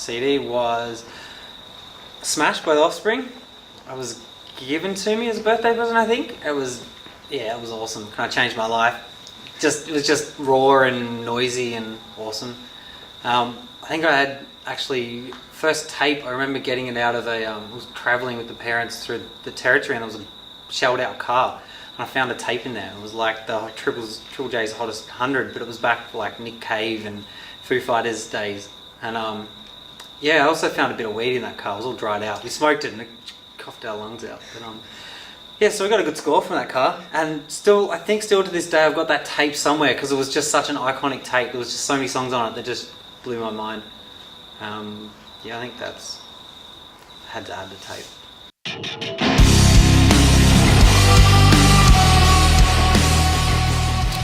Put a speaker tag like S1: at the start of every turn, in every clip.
S1: CD was Smash by The Offspring. It was given to me as a birthday present, I think. It was awesome. Kind of changed my life. It was just raw and noisy and awesome. I think I had actually first tape. I remember getting it out of I was traveling with the parents through the territory, and there was a shelled out car, and I found a tape in there. It was like the Triple J's Hottest 100, but it was back for like Nick Cave and Foo Fighters days. And I also found a bit of weed in that car. It was all dried out. We smoked it and it coughed our lungs out. But so we got a good score from that car, and I think still to this day I've got that tape somewhere because it was just such an iconic tape. There was just so many songs on it that just blew my mind. I think I had to add the tape.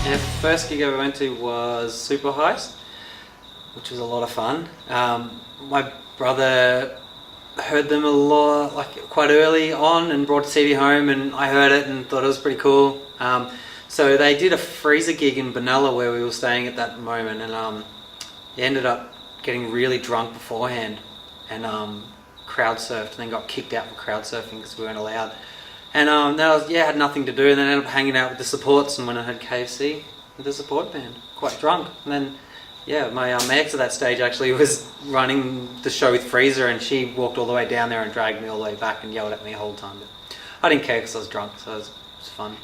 S1: The first gig I ever went to was Super Heist, which was a lot of fun. My brother heard them a lot, like quite early on, and brought the CD home, and I heard it and thought it was pretty cool. So they did a freezer gig in Benalla where we were staying at that moment, and ended up getting really drunk beforehand and crowd surfed, and then got kicked out for crowd surfing because we weren't allowed. And had nothing to do, and then ended up hanging out with the supports, and went and had KFC with the support band, quite drunk. And then my ex at that stage actually was running the show with Freezer, and she walked all the way down there and dragged me all the way back and yelled at me the whole time. But I didn't care because I was drunk, so it was fun.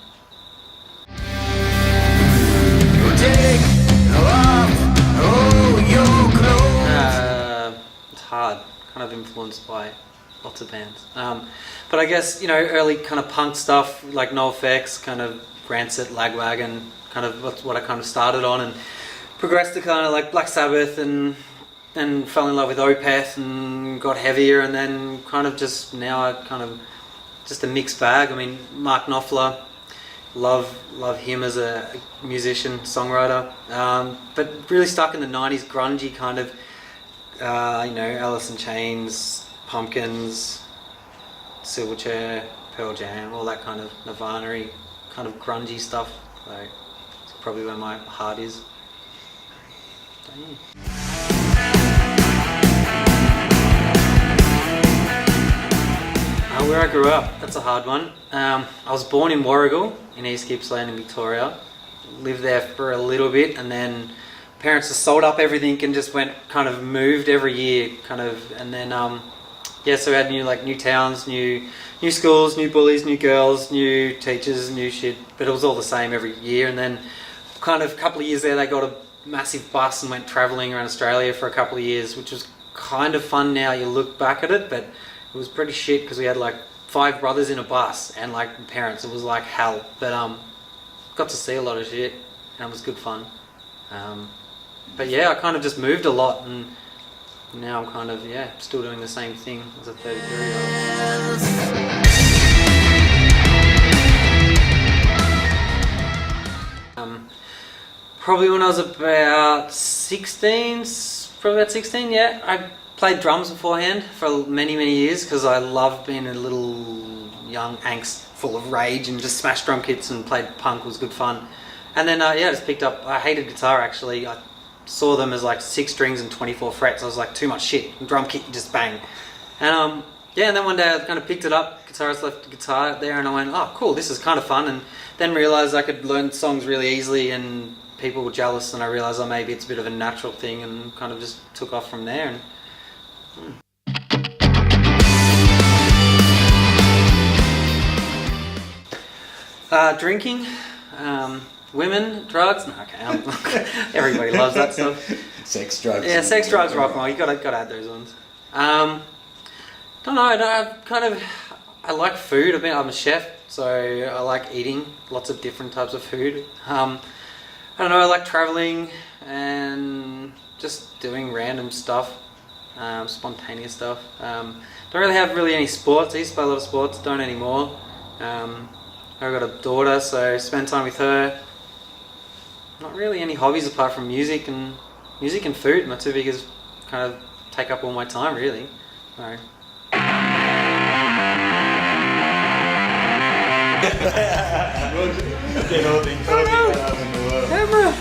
S1: It's hard, kind of influenced by lots of bands. But I guess, early kind of punk stuff like NoFX, kind of Rancid, Lagwagon, kind of what I kind of started on, and progressed to kind of like Black Sabbath, and then fell in love with Opeth and got heavier, and then kind of just now I kind of just a mixed bag. I mean, Mark Knopfler, love him as a musician, songwriter, but really stuck in the 90s grungy kind of, Alice in Chains, Pumpkins, Silverchair, Pearl Jam, all that kind of Nirvana-y kind of grungy stuff. So it's probably where my heart is. Where I grew up, that's a hard one. I was born in Warragul in East Gippsland in Victoria. Lived there for a little bit, and then parents just sold up everything and just moved every year, and then so we had new towns, new schools, new bullies, new girls, new teachers, new shit, but it was all the same every year. And then a couple of years there, they got a massive bus and went travelling around Australia for a couple of years, which was kind of fun now you look back at it, but it was pretty shit because we had 5 brothers in a bus and parents. It was like hell, but got to see a lot of shit and it was good fun. But I kind of just moved a lot, and now I'm still doing the same thing as a 33-year-old. Probably when I was about 16, I played drums beforehand for many, many years because I loved being a little young angst full of rage and just smashed drum kits and played punk. It was good fun. And then I just picked up, I hated guitar actually. I saw them as 6 strings and 24 frets. I was like, too much shit. Drum kit, just bang. And and then one day I kind of picked it up. Guitarist left the guitar there, and I went, oh cool, this is kind of fun. And then realised I could learn songs really easily, and people were jealous, and I realised maybe it's a bit of a natural thing, and kind of just took off from there. Drinking, women, drugs. No, okay, everybody loves that stuff.
S2: Sex, drugs.
S1: Yeah, sex, drugs, rock and roll. You gotta add those ones. Don't know. I like food. I'm a chef, so I like eating lots of different types of food. I don't know. I like traveling and just doing random stuff, spontaneous stuff. Don't really have any sports. I used to play a lot of sports. Don't anymore. I've got a daughter, so spend time with her. Not really any hobbies apart from music and food. My 2 biggest kind of take up all my time, really. So.
S2: Camera.